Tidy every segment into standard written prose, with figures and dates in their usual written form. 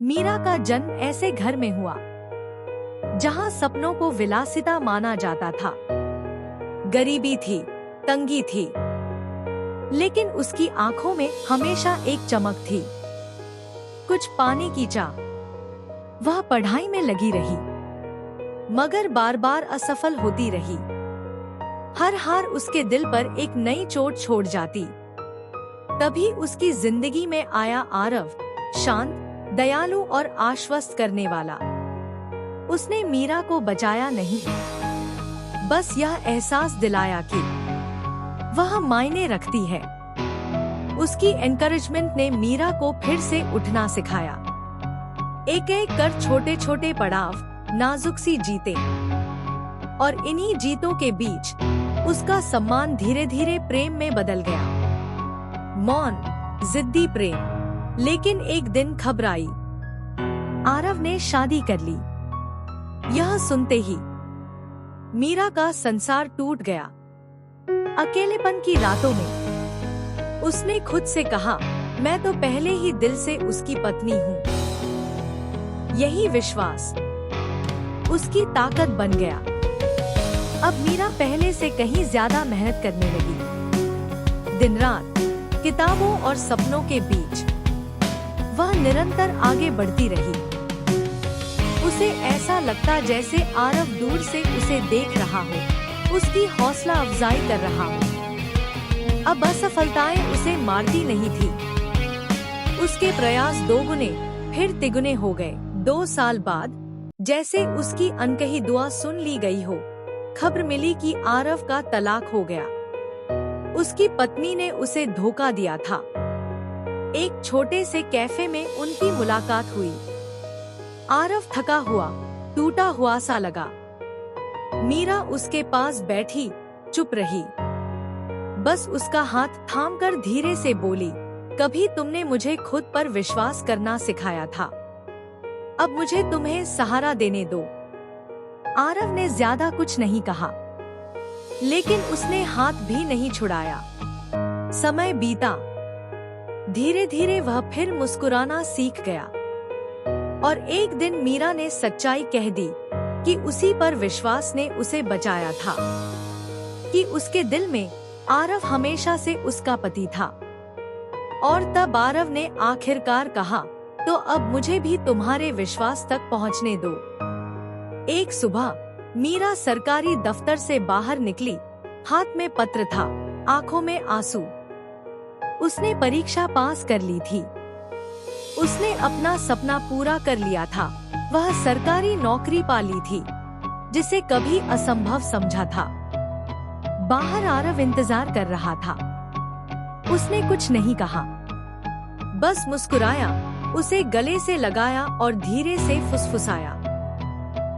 मीरा का जन्म ऐसे घर में हुआ जहां सपनों को विलासिता माना जाता था। गरीबी थी, तंगी थी, लेकिन उसकी आंखों में हमेशा एक चमक थी, कुछ पाने की चाह। वह पढ़ाई में लगी रही, मगर बार बार असफल होती रही। हर हार उसके दिल पर एक नई चोट छोड़ जाती। तभी उसकी जिंदगी में आया आरव, शांत, दयालु और आश्वस्त करने वाला। उसने मीरा को बचाया नहीं, बस यह एहसास दिलाया कि वह मायने रखती है। उसकी एनकरेजमेंट ने मीरा को फिर से उठना सिखाया। एक एक कर छोटे छोटे पड़ाव, नाजुक सी जीतें, और इन्हीं जीतों के बीच उसका सम्मान धीरे धीरे प्रेम में बदल गया। मौन, जिद्दी प्रेम। लेकिन एक दिन खबर आई, आरव ने शादी कर ली। यह सुनते ही मीरा का संसार टूट गया। अकेलेपन की रातों में उसने खुद से कहा, मैं तो पहले ही दिल से उसकी पत्नी हूँ। यही विश्वास उसकी ताकत बन गया। अब मीरा पहले से कहीं ज्यादा मेहनत करने लगी। दिन रात किताबों और सपनों के बीच वह निरंतर आगे बढ़ती रही। उसे ऐसा लगता जैसे आरव दूर से उसे देख रहा हो, उसकी हौसला अफजाई कर रहा हो। अब असफलताएं उसे मारती नहीं थी। उसके प्रयास दोगुने फिर तिगुने हो गए। 2 साल बाद जैसे उसकी अनकही दुआ सुन ली गई हो, खबर मिली कि आरव का तलाक हो गया। उसकी पत्नी ने उसे धोखा दिया था। एक छोटे से कैफे में उनकी मुलाकात हुई। आरव थका हुआ, टूटा हुआ सा लगा। मीरा उसके पास बैठी, चुप रही। बस उसका हाथ थामकर धीरे से बोली, कभी तुमने मुझे खुद पर विश्वास करना सिखाया था, अब मुझे तुम्हें सहारा देने दो। आरव ने ज्यादा कुछ नहीं कहा, लेकिन उसने हाथ भी नहीं छुड़ाया। समय बीता, धीरे धीरे वह फिर मुस्कुराना सीख गया। और एक दिन मीरा ने सच्चाई कह दी कि उसी पर विश्वास ने उसे बचाया था, कि उसके दिल में आरव हमेशा से उसका पति था। और तब आरव ने आखिरकार कहा, तो अब मुझे भी तुम्हारे विश्वास तक पहुंचने दो। एक सुबह मीरा सरकारी दफ्तर से बाहर निकली। हाथ में पत्र था, आंखों में आंसू। उसने परीक्षा पास कर ली थी। उसने अपना सपना पूरा कर लिया था। वह सरकारी नौकरी पा ली थी, जिसे कभी असंभव समझा था। बाहर आरव इंतजार कर रहा था। उसने कुछ नहीं कहा, बस मुस्कुराया, उसे गले से लगाया और धीरे से फुसफुसाया,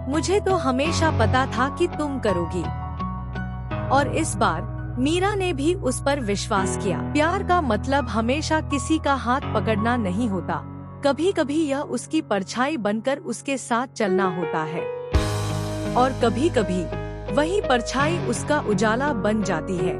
मुझे तो हमेशा पता था कि तुम करोगी। और इस बार मीरा ने भी उस पर विश्वास किया। प्यार का मतलब हमेशा किसी का हाथ पकड़ना नहीं होता, कभी कभी यह उसकी परछाई बनकर उसके साथ चलना होता है, और कभी कभी वही परछाई उसका उजाला बन जाती है।